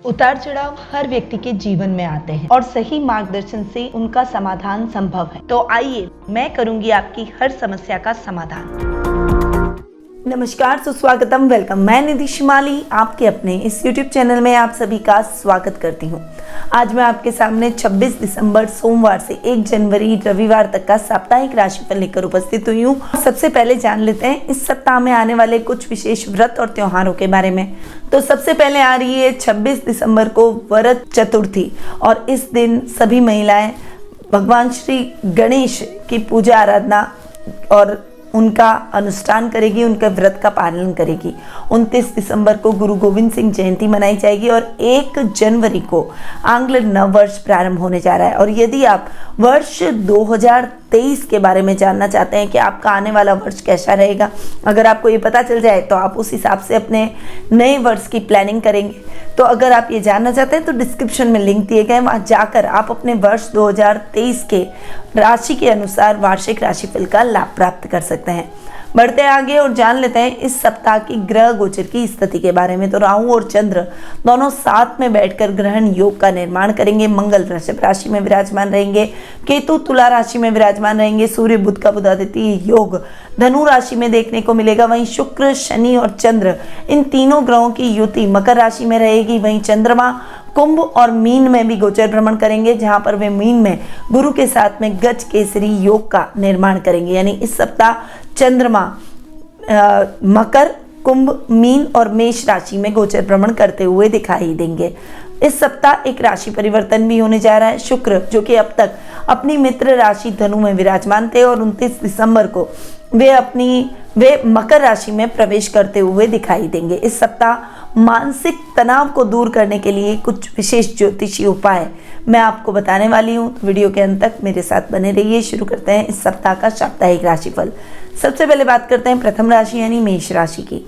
उतार चढ़ाव हर व्यक्ति के जीवन में आते हैं और सही मार्गदर्शन से उनका समाधान संभव है। तो आइए मैं करूंगी आपकी हर समस्या का समाधान। नमस्कार, सुस्वागतम, वेलकम। मैं निधि शिमाली आपके अपने इस YouTube चैनल में आप सभी का स्वागत करती हूँ। आज मैं आपके सामने 26 दिसंबर सोमवार से 1 जनवरी रविवार तक का साप्ताहिक राशिफल लेकर उपस्थित हुई हूँ। सबसे पहले जान लेते हैं इस सप्ताह में आने वाले कुछ विशेष व्रत और त्योहारों के बारे में। तो सबसे पहले आ रही है 26 दिसंबर को वरद चतुर्थी और इस दिन सभी महिलाएं भगवान श्री गणेश की पूजा आराधना और उनका अनुष्ठान करेगी, उनके व्रत का पालन करेगी। 29 दिसंबर को गुरु गोविंद सिंह जयंती मनाई जाएगी और 1 जनवरी को आंग्ल नव वर्ष प्रारंभ होने जा रहा है। और यदि आप वर्ष 2023 के बारे में जानना चाहते हैं कि आपका आने वाला वर्ष कैसा रहेगा, अगर आपको ये पता चल जाए तो आप उस हिसाब से अपने नए वर्ष की प्लानिंग करेंगे। तो अगर आप ये जानना चाहते हैं तो डिस्क्रिप्शन में लिंक दिए गए, वहाँ जाकर आप अपने वर्ष 2023 के राशि के अनुसार वार्षिक राशिफल का लाभ प्राप्त कर सकते हैं। बढ़ते आगे और जान लेते हैं इस सप्ताह की ग्रह गोचर की स्थिति के बारे में। तो राहु और चंद्र दोनों साथ में बैठकर ग्रहण योग का निर्माण करेंगे। मंगल वृषभ राशि में विराजमान रहेंगे, केतु तुला राशि में विराजमान रहेंगे, सूर्य बुध का बुधादित्य योग धनु राशि में देखने को मिलेगा। वहीं शुक्र, शनि और चंद्र इन तीनों ग्रहों की युति मकर राशि में रहेगी। वहीं चंद्रमा कुंभ और मीन में भी गोचर भ्रमण करेंगे, जहां पर वे मीन में गुरु के साथ में गज केसरी योग का निर्माण करेंगे। यानी इस सप्ताह चंद्रमा मकर, कुंभ, मीन और मेष राशि में गोचर भ्रमण करते हुए दिखाई देंगे। इस सप्ताह एक राशि परिवर्तन भी होने जा रहा है। शुक्र, जो कि अब तक अपनी मित्र राशि धनु में विराजमान थे, और 29 दिसंबर को वे मकर राशि में प्रवेश करते हुए दिखाई देंगे। इस सप्ताह मानसिक तनाव को दूर करने के लिए कुछ विशेष ज्योतिषी उपाय मैं आपको बताने वाली हूँ, तो वीडियो के अंत तक मेरे साथ बने रहिए। शुरू करते हैं इस सप्ताह का साप्ताहिक राशिफल। सबसे पहले बात करते हैं प्रथम राशि यानी मेष राशि की।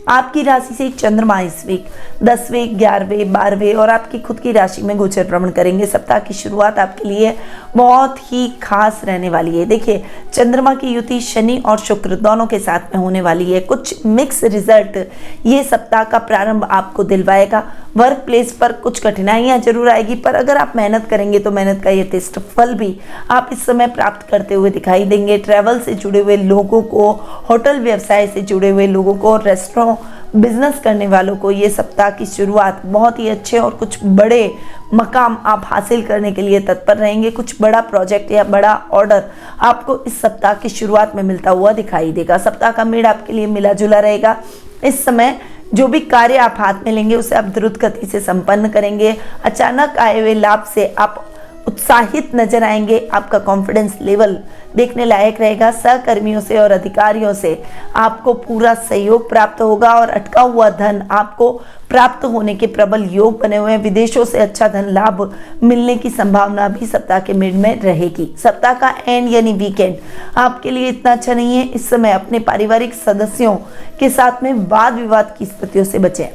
आपकी राशि से चंद्रमा इस वीक 10वें, 11वें, 12वें और आपकी खुद की राशि में गोचर भ्रमण करेंगे। सप्ताह की शुरुआत आपके लिए बहुत ही खास रहने वाली है। देखिए, चंद्रमा की युति शनि और शुक्र दोनों के साथ में होने वाली है। कुछ मिक्स रिजल्ट ये सप्ताह का प्रारंभ आपको दिलवाएगा। वर्क प्लेस पर कुछ कठिनाइयां जरूर आएगी, पर अगर आप मेहनत करेंगे तो मेहनत का ये टेस्ट फल भी आप इस समय प्राप्त करते हुए दिखाई देंगे। ट्रैवल से जुड़े हुए लोगों को, होटल व्यवसाय से जुड़े हुए लोगों को, रेस्टोरेंट बिजनेस करने वालों को ये सप्ताह की शुरुआत बहुत ही अच्छे और कुछ बड़े मकाम आप हासिल करने के लिए तत्पर रहेंगे। कुछ बड़ा प्रोजेक्ट या बड़ा ऑर्डर आपको इस सप्ताह की शुरुआत में मिलता हुआ दिखाई देगा। सप्ताह का मेड़ आपके लिए मिला जुला रहेगा। इस समय जो भी कार्य आप हाथ में लेंगे उसे आप द्रुत गति से संपन्न करेंगे। अचानक आए हुए लाभ से आप उत्साहित नजर आएंगे। आपका कॉन्फिडेंस लेवल देखने लायक रहेगा। सहकर्मियों से और अधिकारियों से आपको पूरा सहयोग प्राप्त होगा और अटका हुआ धन आपको प्राप्त होने के प्रबल योग बने हुए हैं। विदेशों से अच्छा धन लाभ मिलने की संभावना भी सप्ताह के मिड में रहेगी। सप्ताह का एंड यानी वीकेंड आपके लिए इतना अच्छा नहीं है। इस समय अपने पारिवारिक सदस्यों के साथ में वाद विवाद की स्थितियों से बचें।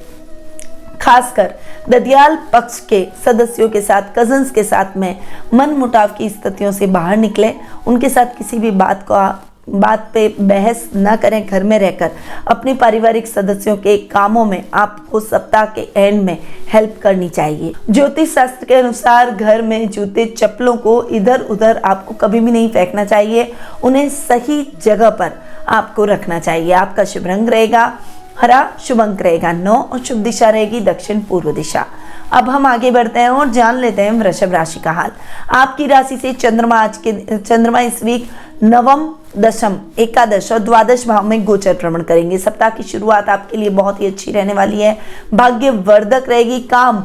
खासकर ददियाल पक्ष के सदस्यों के साथ, कजन्स के साथ में मन मुटाव की स्थितियों से बाहर निकले। उनके साथ किसी भी बात पे बहस न करें। घर में रहकर अपने पारिवारिक सदस्यों के कामों में आपको सप्ताह के एंड में हेल्प करनी चाहिए। ज्योतिष शास्त्र के अनुसार घर में जूते चप्पलों को इधर उधर आपको कभी भी नहीं फेंकना चाहिए। उन्हें सही जगह पर आपको रखना चाहिए। आपका शुभ रंग रहेगा हरा, शुभ अंक रहेगा 9 और शुभ दिशा रहेगी दक्षिण पूर्व दिशा। अब हम आगे बढ़ते हैं और जान लेते हैं वृषभ राशि का हाल। आपकी राशि से चंद्रमा इस वीक नवम, दशम, एकादश और द्वादश भाव में गोचर भ्रमण करेंगे। सप्ताह की शुरुआत आपके लिए बहुत ही अच्छी रहने वाली है। भाग्यवर्धक रहेगी। काम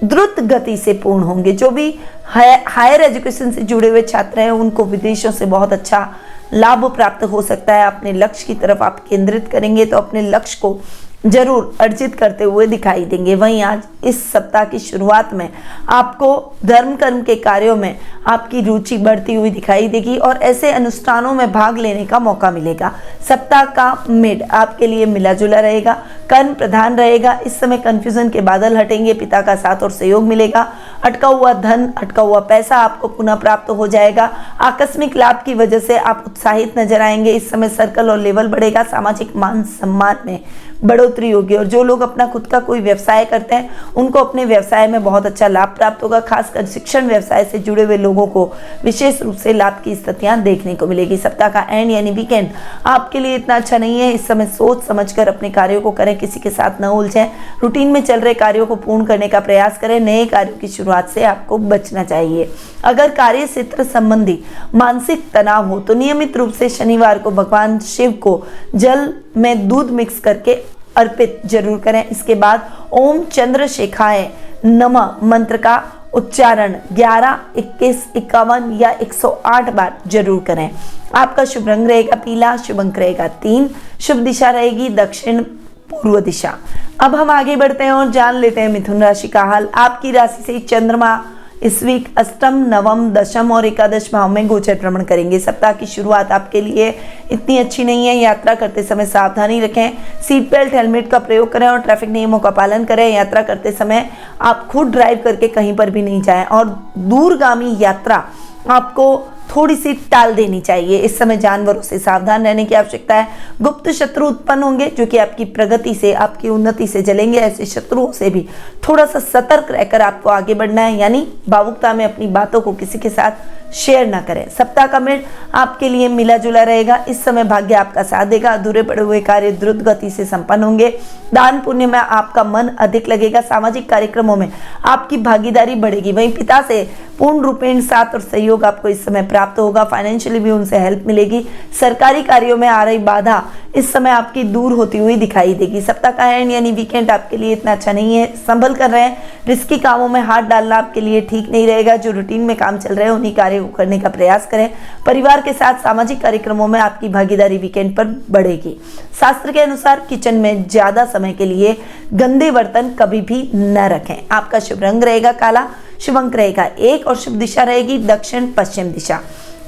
द्रुत गति से पूर्ण होंगे। जो भी हायर एजुकेशन से जुड़े हुए छात्र हैं उनको विदेशों से बहुत अच्छा लाभ प्राप्त हो सकता है। अपने लक्ष्य की तरफ आप केंद्रित करेंगे तो अपने लक्ष्य को जरूर अर्जित करते हुए दिखाई देंगे। वहीं आज इस सप्ताह की शुरुआत में आपको धर्म कर्म के कार्यों में आपकी रुचि बढ़ती हुई दिखाई देगी और ऐसे अनुष्ठानों में भाग लेने का मौका मिलेगा। सप्ताह का मिड आपके लिए मिला जुला रहेगा, कर्म प्रधान रहेगा। इस समय कंफ्यूजन के बादल हटेंगे, पिता का साथ और सहयोग मिलेगा। अटका हुआ धन, अटका हुआ पैसा आपको पुनः प्राप्त हो जाएगा। आकस्मिक लाभ की वजह से आप उत्साहित नजर आएंगे। इस समय सर्कल और लेवल बढ़ेगा। सामाजिक मान सम्मान में बढ़ोतरी होगी। और जो लोग अपना खुद का कोई व्यवसाय करते हैं उनको अपने व्यवसाय में बहुत अच्छा लाभ प्राप्त होगा। खासकर शिक्षण व्यवसाय से जुड़े हुए लोगों को विशेष रूप से लाभ की स्थितियां देखने को मिलेगी। सप्ताह का एंड यानी वीकेंड आपके लिए इतना अच्छा नहीं है। इस समय सोच समझकर अपने कार्यों को करें, किसी के साथ न उलझें। रूटीन में चल रहे कार्यों को पूर्ण करने का प्रयास करें। नए कार्यों की शुरुआत से आपको बचना चाहिए। अगर कार्य क्षेत्र संबंधी मानसिक तनाव हो तो नियमित रूप से शनिवार को भगवान शिव को जल में दूध मिक्स करके अर्पित जरूर करें। इसके बाद ओम चंद्रशेखाय नमः मंत्र का उच्चारण 11, 21, 51 या 108 बार जरूर करें। आपका शुभ रंग रहेगा पीला, शुभ अंक रहेगा 3, शुभ दिशा रहेगी दक्षिण पूर्व दिशा। अब हम आगे बढ़ते हैं और जान लेते हैं मिथुन राशि का हाल। आपकी राशि से चंद्रमा इस वीक अष्टम, नवम, दशम और एकादश भाव में गोचर भ्रमण करेंगे। सप्ताह की शुरुआत आपके लिए इतनी अच्छी नहीं है। यात्रा करते समय सावधानी रखें, सीट बेल्ट हेलमेट का प्रयोग करें और ट्रैफिक नियमों का पालन करें। यात्रा करते समय आप खुद ड्राइव करके कहीं पर भी नहीं जाएं और दूरगामी यात्रा आपको थोड़ी सी टाल देनी चाहिए। इस समय जानवरों से सावधान रहने की आवश्यकता है। गुप्त शत्रु उत्पन्न होंगे जो कि आपकी प्रगति से, आपकी उन्नति से जलेंगे। ऐसे शत्रुओं से भी थोड़ा सा सतर्क रहकर आपको आगे बढ़ना है, यानी भावुकता में अपनी बातों को किसी के साथ शेयर ना करें। सप्ताह का मिड आपके लिए मिला जुला रहेगा। इस समय भाग्य आपका साथ देगा। अधूरे पड़े हुए कार्य द्रुत गति से संपन्न होंगे। दान पुण्य में आपका मन अधिक लगेगा। सामाजिक कार्यक्रमों में आपकी भागीदारी बढ़ेगी। वहीं पिता से पूर्ण रूपेण साथ और सहयोग आपको इस समय प्राप्त होगा। फाइनेंशियली भी उनसे हेल्प मिलेगी। सरकारी कार्यों में आ रही बाधा इस समय आपकी दूर होती हुई दिखाई देगी। सप्ताह का एंड यानी वीकेंड आपके लिए इतना अच्छा नहीं है। संभल कर रहे हैं। रिस्की कामों में हाथ डालना आपके लिए ठीक नहीं रहेगा। जो रूटीन में काम चल रहे हैं उन्हीं कार्यों को करने का प्रयास करें। परिवार के साथ सामाजिक कार्यक्रमों में आपकी भागीदारी वीकेंड पर बढ़ेगी। शास्त्र के अनुसार किचन में ज्यादा समय के लिए गंदे बर्तन कभी भी न रखें। आपका शुभ रंग रहेगा काला, शुभ अंक रहेगा 1 और शुभ दिशा रहेगी दक्षिण पश्चिम दिशा।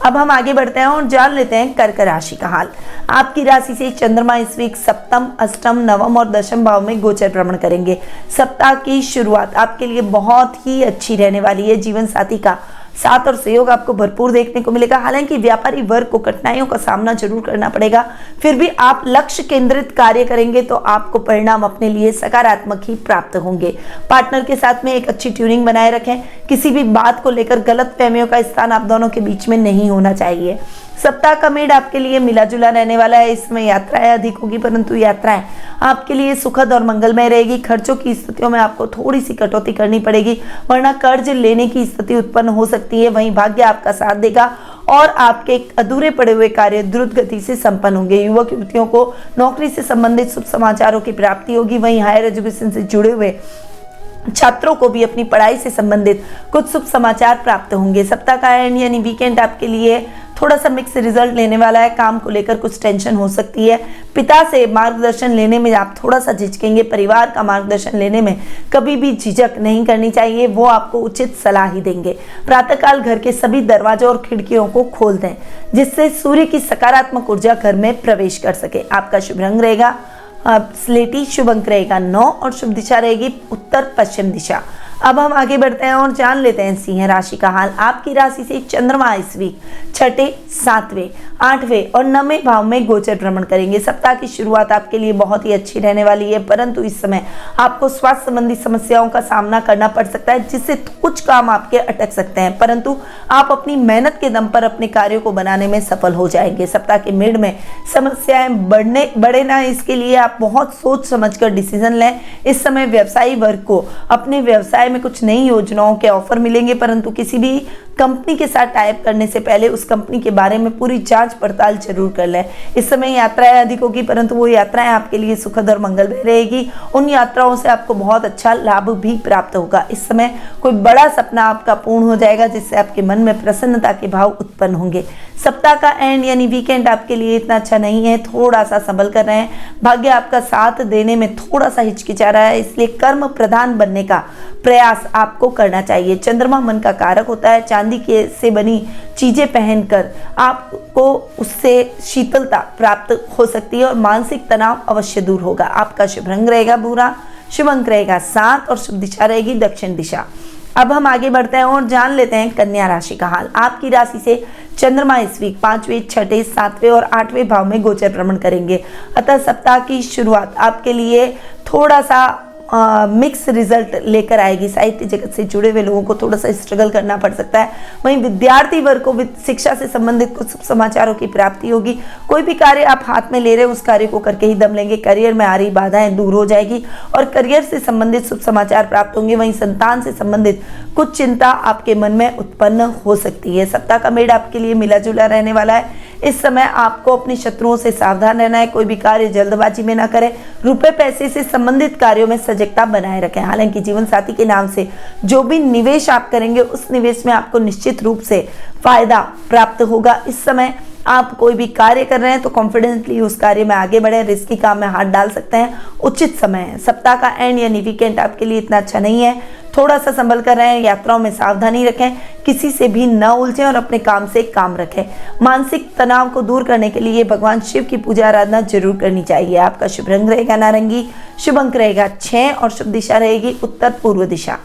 अब हम आगे बढ़ते हैं और जान लेते हैं कर्क राशि का हाल। आपकी राशि से चंद्रमा इस वीक सप्तम, अष्टम, नवम और दशम भाव में गोचर भ्रमण करेंगे। सप्ताह की शुरुआत आपके लिए बहुत ही अच्छी रहने वाली है। जीवन साथी का साथ और सहयोग आपको भरपूर देखने को मिलेगा। हालांकि व्यापारी वर्ग को कठिनाइयों का सामना जरूर करना पड़ेगा, फिर भी आप लक्ष्य केंद्रित कार्य करेंगे तो आपको परिणाम अपने लिए सकारात्मक ही प्राप्त होंगे। पार्टनर के साथ में एक अच्छी ट्यूनिंग बनाए रखें। किसी भी बात को लेकर गलत फहमियों का स्थान आप दोनों के बीच में नहीं होना चाहिए। सप्ताह का मिड आपके लिए मिला जुला रहने वाला है। इसमें यात्राएं अधिक होगी, परंतु यात्राएं आपके लिए सुखद और मंगलमय रहेगी। खर्चों की स्थितियों में आपको थोड़ी सी कटौती करनी पड़ेगी, वरना कर्ज लेने की स्थिति उत्पन्न हो सकती है। वहीं भाग्य आपका साथ देगा और आपके अधूरे पड़े हुए कार्य द्रुत गति से संपन्न होंगे। युवक युवतियों को नौकरी से संबंधित शुभ समाचारों की प्राप्ति होगी। वहीं हायर एजुकेशन से जुड़े हुए छात्रों को भी अपनी पढ़ाई से संबंधित कुछ शुभ समाचार प्राप्त होंगे। सप्ताह का एंड यानी वीकेंड आपके लिए थोड़ा सा मिक्स रिजल्ट लेने वाला है। काम को लेकर कुछ टेंशन हो सकती है। पिता से मार्गदर्शन लेने में आप थोड़ा सा झिझकेंगे। परिवार का मार्गदर्शन लेने में कभी भी झिझक नहीं करनी चाहिए, वो आपको उचित सलाह ही देंगे। प्रातःकाल घर के सभी दरवाजों और खिड़कियों को खोल दें, जिससे सूर्य की सकारात्मक ऊर्जा घर में प्रवेश कर सके। आपका शुभ रंग रहेगा स्लेटी, शुभ अंक रहेगा 9 और शुभ दिशा रहेगी उत्तर पश्चिम दिशा। अब हम आगे बढ़ते हैं और जान लेते हैं सिंह राशि का हाल। आपकी राशि से चंद्रमा इस वीक 6, 7, 8 और 9वें भाव में गोचर भ्रमण करेंगे। सप्ताह की शुरुआत आपके लिए बहुत ही अच्छी रहने वाली है, परंतु इस समय आपको स्वास्थ्य संबंधी समस्याओं का सामना करना पड़ सकता है, जिससे कुछ काम आपके अटक सकते हैं, परंतु आप अपनी मेहनत के दम पर अपने कार्यों को बनाने में सफल हो जाएंगे। सप्ताह के मिड में समस्याएं बढ़े ना, इसके लिए आप बहुत सोच समझकर डिसीजन लें। इस समय व्यवसायी वर्ग को अपने व्यवसाय में कुछ नई योजनाओं के ऑफर मिलेंगे, परंतु किसी भी कंपनी के साथ टाइप करने से पहले उस कंपनी के बारे में पूरी जांच पड़ताल जरूर कर लें। इस समय यात्राएं अधिक होगी, परंतु वो यात्राएं आपके लिए सुखद और मंगलमय रहेगी। उन यात्राओं से आपको बहुत अच्छा लाभ भी प्राप्त होगा। इस समय कोई बड़ा सपना आपका पूर्ण हो जाएगा, जिससे आपके मन में प्रसन्नता के भाव उत्पन्न होंगे। सप्ताह का एंड यानी वीकेंड आपके लिए इतना अच्छा नहीं है, थोड़ा सा संभल कर रहे हैं। भाग्य आपका साथ देने में थोड़ा सा हिचकिचा रहा है, इसलिए कर्म प्रधान बनने का प्रयास आपको करना चाहिए। चंद्रमा मन का कारक होता है। चांदी के से बनी चीजें पहनकर आपको उससे शीतलता प्राप्त हो सकती है और मानसिक तनाव अवश्य दूर होगा। आपका शुभ रंग रहेगा भूरा, शुभ अंक रहेगा 7 और शुभ दिशा रहेगी दक्षिण दिशा। अब हम आगे बढ़ते हैं और जान लेते हैं कन्या राशि का हाल। आपकी राशि से चंद्रमा इस वीक 5वें, 6ठे, 7वें और 8वें भाव में गोचर भ्रमण करेंगे। अतः सप्ताह की शुरुआत आपके लिए थोड़ा सा मिक्स रिजल्ट लेकर आएगी। साहित्य जगत से जुड़े हुए लोगों को थोड़ा सा स्ट्रगल करना पड़ सकता है। वहीं विद्यार्थी वर्ग को शिक्षा से संबंधित कुछ समाचारों की प्राप्ति होगी। कोई भी कार्य आप हाथ में ले रहे हो उस कार्य को करके ही दम लेंगे। करियर में आ रही बाधाएं दूर हो जाएगी और करियर से संबंधित शुभ समाचार प्राप्त होंगे। वहीं संतान से संबंधित कुछ चिंता आपके मन में उत्पन्न हो सकती है। सप्ताह का मेड़ आपके लिए मिला जुला रहने वाला है। इस समय आपको अपने शत्रुओं से सावधान रहना है। कोई भी कार्य जल्दबाजी में ना करें। रुपए पैसे से संबंधित कार्यों में सजगता बनाए रखें। हालांकि जीवन साथी के नाम से जो भी निवेश आप करेंगे उस निवेश में आपको निश्चित रूप से फायदा प्राप्त होगा। इस समय आप कोई भी कार्य कर रहे हैं तो कॉन्फिडेंटली उस कार्य में आगे बढ़े। रिस्की काम में हाथ डाल सकते हैं, उचित समय है। सप्ताह का एंड यानी वीकेंड आपके लिए इतना अच्छा नहीं है। थोड़ा सा संभल कर रहें। यात्राओं में सावधानी रखें। किसी से भी न उलझें और अपने काम से काम रखें। मानसिक तनाव को दूर करने के लिए भगवान शिव की पूजा आराधना जरूर करनी चाहिए। आपका शुभ रंग रहेगा नारंगी, शुभ अंक रहेगा 6 और शुभ दिशा रहेगी उत्तर पूर्व दिशा।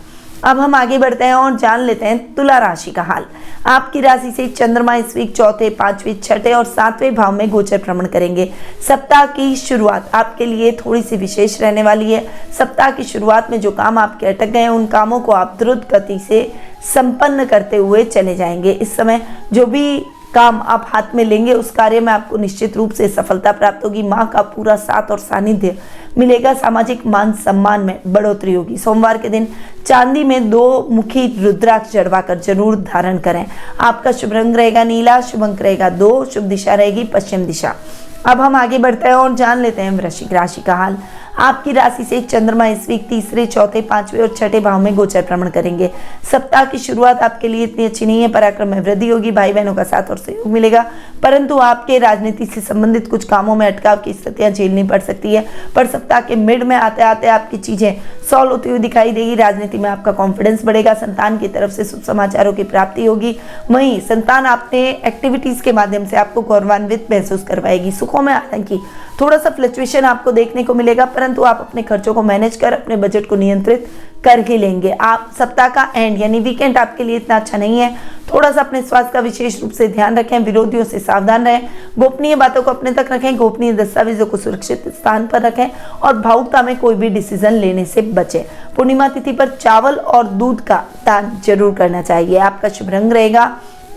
अब हम आगे बढ़ते हैं और जान लेते हैं तुला राशि का हाल। आपकी राशि से चंद्रमा इस वीक 4थे, 5वें, 6ठे और 7वें भाव में गोचर भ्रमण करेंगे। सप्ताह की शुरुआत आपके लिए थोड़ी सी विशेष रहने वाली है। सप्ताह की शुरुआत में जो काम आपके अटक गए हैं उन कामों को आप द्रुत गति से संपन्न करते हुए चले जाएंगे। इस समय जो भी काम आप हाथ में लेंगे उस कार्य में आपको निश्चित रूप से सफलता प्राप्त होगी। माँ का पूरा साथ और सानिध्य मिलेगा। सामाजिक मान सम्मान में बढ़ोतरी होगी। सोमवार के दिन चांदी में 2 मुखी रुद्राक्ष जड़वाकर जरूर धारण करें। आपका शुभ रंग रहेगा नीला, शुभ अंक रहेगा 2, शुभ दिशा रहेगी पश्चिम दिशा। अब हम आगे बढ़ते हैं और जान लेते हैं वृश्चिक राशि का हाल। आपकी राशि से चंद्रमा इस वीक 3रे, 4थे, 5वें और 6ठे भाव में गोचर भ्रमण करेंगे। सप्ताह की शुरुआत आपके लिए इतनी अच्छी नहीं है। पराक्रम में वृद्धि होगी। भाई बहनों का साथ और सहयोग मिलेगा, परंतु आपके राजनीति से संबंधित कुछ कामों में अटकाव की स्थितियां झेलनी पड़ सकती है। पर सप्ताह के मिड में आते आते आपकी चीजें सॉल्व होती हुई दिखाई देगी। राजनीति में आपका कॉन्फिडेंस बढ़ेगा। संतान की तरफ से शुभ समाचारों की प्राप्ति होगी। वहीं संतान अपने एक्टिविटीज के माध्यम से आपको गौरवान्वित महसूस करवाएगी। सुखों में हालांकि थोड़ा सा फ्लक्चुएशन आपको देखने को मिलेगा, परंतु आप अपने खर्चों को मैनेज कर अपने बजट को नियंत्रित कर ही लेंगे। आप सप्ताह का एंड यानी वीकेंड आपके लिए इतना अच्छा नहीं है। थोड़ा सा अपने स्वास्थ्य का विशेष रूप से ध्यान रखें। विरोधियों से सावधान रहें। गोपनीय बातों को अपने तक रखें। गोपनीय दस्तावेजों को सुरक्षित स्थान पर रखें और भावुकता में कोई भी डिसीजन लेने से बचें। पूर्णिमा तिथि पर चावल और दूध का दान जरूर करना चाहिए। आपका शुभ रंग रहेगा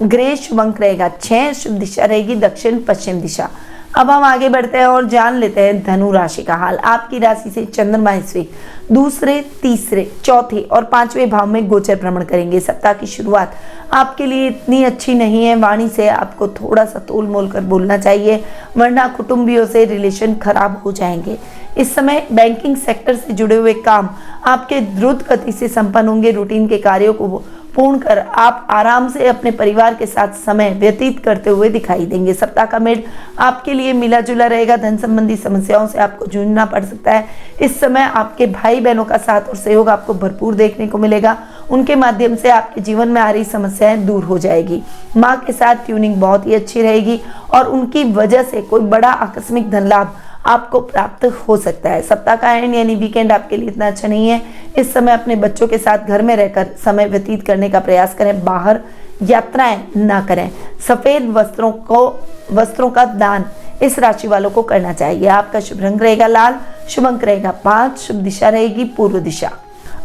ग्रे, शुभ अंक रहेगा 6, शुभ दिशा रहेगी दक्षिण पश्चिम दिशा। अब हम आगे बढ़ते हैं और जान लेते हैं धनु राशि का हाल। आपकी राशि से चंद्रमा इस वीक 2रे, 3रे, 4थे और 5वें भाव में गोचर भ्रमण करेंगे। सप्ताह की शुरुआत आपके लिए इतनी अच्छी नहीं है। वाणी से आपको थोड़ा सा तोल मोल कर बोलना चाहिए, वरना कुटुंबियों से रिलेशन खराब हो जाएंगे। इस समय बैंकिंग सेक्टर से जुड़े हुए काम आपके द्रुत गति से संपन्न होंगे। रूटीन के कार्यों को पूर्ण कर आप आराम से अपने परिवार के साथ समय व्यतीत करते हुए दिखाई देंगे। सप्ताह का मेड आपके लिए मिला जुला रहेगा। धन संबंधी समस्याओं से आपको जूझना पड़ सकता है। इस समय आपके भाई बहनों का साथ और सहयोग आपको भरपूर देखने को मिलेगा। उनके माध्यम से आपके जीवन में आ रही समस्याएं दूर हो जाएगी। माँ के साथ ट्यूनिंग बहुत ही अच्छी रहेगी और उनकी वजह से कोई बड़ा आकस्मिक धन लाभ आपको प्राप्त हो सकता है। सप्ताह का एंड यानी वीकेंड आपके लिए इतना अच्छा नहीं है। इस समय अपने बच्चों के साथ घर में रहकर समय व्यतीत करने का प्रयास करें। बाहर यात्राएं ना करें। सफेद वस्त्रों का दान इस राशि वालों को करना चाहिए। आपका शुभ रंग रहेगा लाल, शुभ अंक रहेगा 5, शुभ दिशा रहेगी पूर्व दिशा।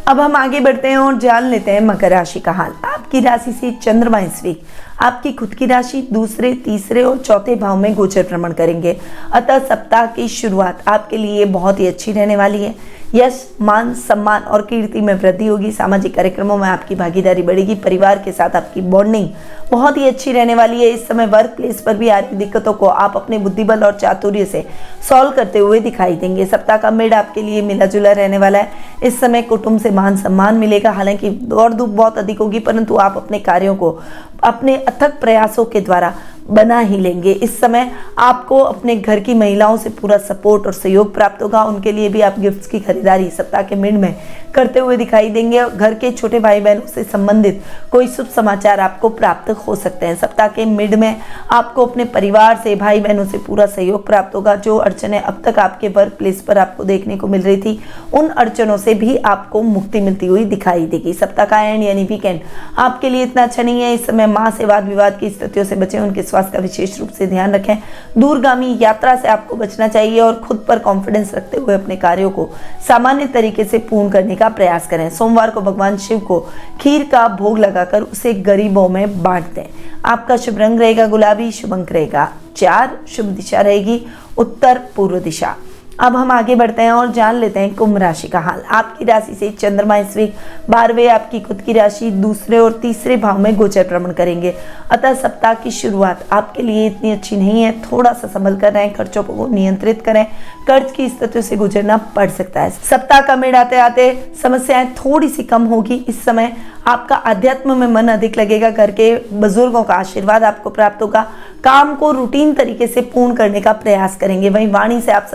अब हम आगे बढ़ते हैं और जान लेते हैं मकर राशि का हाल। आपकी राशि से चंद्रमा इस वीक आपकी खुद की राशि 2रे, 3रे और 4थे भाव में गोचर भ्रमण करेंगे। अतः सप्ताह की शुरुआत आपके लिए बहुत ही अच्छी रहने वाली है। यश, मान, सम्मान और कीर्ति में वृद्धि होगी। सामाजिक कार्यक्रमों में आपकी भागीदारी बढ़ेगी। परिवार के साथ आपकी बॉन्डिंग बहुत ही अच्छी रहने वाली है। इस समय वर्क प्लेस पर भी आ रही दिक्कतों को आप अपने बुद्धिबल और चातुर्य से सॉल्व करते हुए दिखाई देंगे। सप्ताह का मिड आपके लिए मिला जुला रहने वाला है। इस समय कुटुंब से मान सम्मान मिलेगा। हालांकि दौड़ धूप बहुत अधिक होगी, परंतु आप अपने कार्यों को अपने अथक प्रयासों के द्वारा बना ही लेंगे। इस समय आपको अपने घर की महिलाओं से पूरा सपोर्ट और सहयोग प्राप्त होगा। उनके लिए भी आप गिफ्ट्स की खरीदारी सप्ताह के मिड में करते हुए दिखाई देंगे और घर के छोटे भाई बहनों से संबंधित कोई शुभ समाचार आपको प्राप्त हो सकते हैं। सप्ताह के मिड में आपको अपने परिवार से, भाई बहनों से पूरा सहयोग प्राप्त होगा। जो अड़चनें अब तक आपके वर्क प्लेस पर आपको देखने को मिल रही थी, उन अड़चनों से भी आपको मुक्ति मिलती हुई दिखाई देगी। सप्ताह का एंड यानी वीकेंड आपके लिए इतना अच्छा नहीं है। इस समय मां से वाद विवाद की स्थितियों से बचें, उनके स्वास्थ्य का विशेष रूप से ध्यान रखें। दूरगामी यात्रा से आपको बचना चाहिए और खुद पर कॉन्फिडेंस रखते हुए अपने कार्यों को सामान्य तरीके से पूर्ण करने का प्रयास करें। सोमवार को भगवान शिव को खीर का भोग लगाकर उसे गरीबों में बांट दें। आपका शुभ रंग रहेगा गुलाबी, शुभ अंक रहेगा 4, शुभ दिशा रहेगी उत्तर पूर्व दिशा। अब हम आगे बढ़ते हैं और जान लेते हैं कुंभ राशि का हाल। आपकी राशि से चंद्रमा इस वीक 12वें आपकी खुद की राशि दूसरे और तीसरे भाव में गोचर भ्रमण करेंगे। अतः सप्ताह की शुरुआत आपके लिए इतनी अच्छी नहीं है। थोड़ा सा संभल कर रहें, खर्चों को नियंत्रित करें, कर्ज की स्थितियों से गुजरना पड़ सकता है। सप्ताह का मिड आते आते समस्याएं थोड़ी सी कम होगी। इस समय आपका अध्यात्म में मन अधिक लगेगा। घर के बुजुर्गों का आशीर्वाद आपको प्राप्त होगा। काम को रूटीन तरीके से पूर्ण करने का प्रयास करेंगे। वहीं वाणी से आप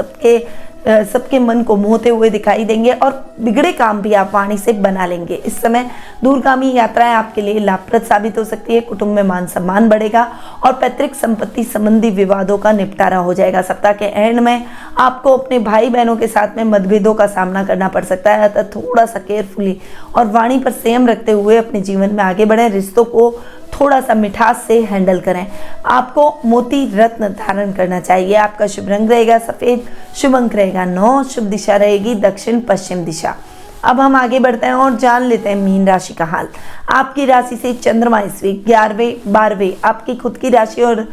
सबके मन को मोहते हुए दिखाई देंगे और बिगड़े काम भी आप वाणी से बना लेंगे। इस समय दूरगामी यात्राएं आपके लिए लाभप्रद साबित हो सकती है। कुटुंब में मान सम्मान बढ़ेगा और पैतृक संपत्ति संबंधी विवादों का निपटारा हो जाएगा। सप्ताह के एंड में आपको अपने भाई बहनों के साथ में मतभेदों का सामना करना पड़ सकता है। अतः थोड़ा सा केयरफुली और वाणी पर संयम रखते हुए अपने जीवन में आगे बढ़ें। रिश्तों को थोड़ा सा मिठास से हैंडल करें। आपको मोती रत्न धारण करना चाहिए। आपका शुभ रंग रहेगा सफेद, शुभ अंक रहेगा 9, शुभ दिशा रहेगी दक्षिण पश्चिम दिशा। अब हम आगे बढ़ते हैं और जान लेते हैं मीन राशि का हाल। आपकी राशि से चंद्रमा इस वीक 11वें 12वें आपकी खुद की राशि और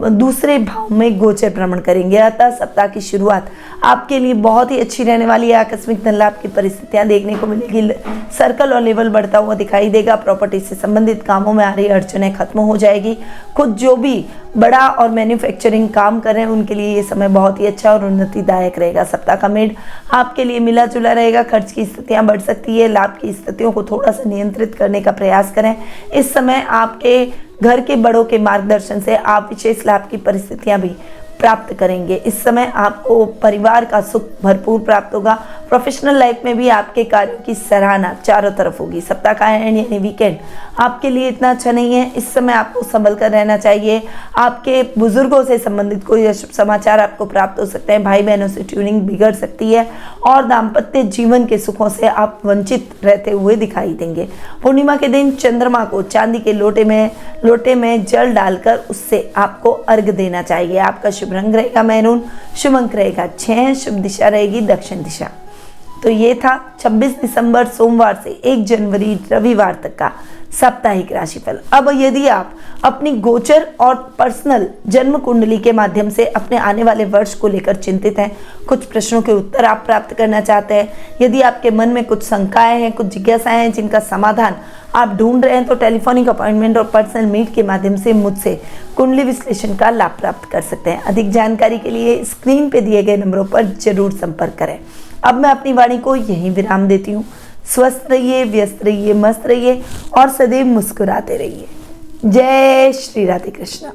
दूसरे भाव में गोचर भ्रमण करेंगे। अतः सप्ताह की शुरुआत आपके लिए बहुत ही अच्छी रहने वाली है। आकस्मिक धन लाभ की परिस्थितियां देखने को मिलेगी। सर्कल और लेवल बढ़ता हुआ दिखाई देगा। प्रॉपर्टी से संबंधित कामों में आ रही अड़चनें खत्म हो जाएगी। खुद जो भी बड़ा और मैन्युफैक्चरिंग काम कर रहे हैं उनके लिए ये समय बहुत ही अच्छा और उन्नतिदायक रहेगा। सप्ताह का मिड आपके लिए मिला जुला रहेगा। खर्च की स्थितियां बढ़ सकती है। लाभ की स्थितियों को थोड़ा सा नियंत्रित करने का प्रयास करें। इस समय आपके घर के बड़ों के मार्गदर्शन से आप विशेष लाभ की परिस्थितियां भी प्राप्त करेंगे। इस समय आपको परिवार का सुख भरपूर प्राप्त होगा। प्रोफेशनल लाइफ में भी आपके कार्यों की सराहना चारों तरफ होगी। सप्ताह का एंड यानी वीकेंड आपके लिए इतना अच्छा नहीं है। इस समय आपको संभल कर रहना चाहिए। आपके बुजुर्गों से संबंधित कोई अशुभ समाचार आपको प्राप्त हो सकते हैं। भाई बहनों से ट्यूनिंग बिगड़ सकती है और दाम्पत्य जीवन के सुखों से आप वंचित रहते हुए दिखाई देंगे। पूर्णिमा के दिन चंद्रमा को चांदी के लोटे में जल डालकर उससे आपको अर्घ देना चाहिए। आपका शुभ रंग रहेगा मैरून, शुभ अंक रहेगा 6, शुभ दिशा रहेगी दक्षिण दिशा। तो ये था 26 दिसंबर सोमवार से 1 जनवरी रविवार तक का साप्ताहिक राशिफल। अब यदि आप अपनी गोचर और पर्सनल जन्म कुंडली के माध्यम से अपने आने वाले वर्ष को लेकर चिंतित हैं, कुछ प्रश्नों के उत्तर आप प्राप्त करना चाहते हैं, यदि आपके मन में कुछ शंकाएं हैं, कुछ जिज्ञासाएं हैं जिनका समाधान आप ढूंढ रहे हैं, तो टेलीफोनिक अपॉइंटमेंट और पर्सनल मीट के माध्यम से मुझसे कुंडली विश्लेषण का लाभ प्राप्त कर सकते हैं। अधिक जानकारी के लिए स्क्रीन पे दिए गए नंबरों पर जरूर संपर्क करें। अब मैं अपनी वाणी को यहीं विराम देती हूँ। स्वस्थ रहिए, व्यस्त रहिए, मस्त रहिए और सदैव मुस्कुराते रहिए। जय श्री राधे कृष्ण।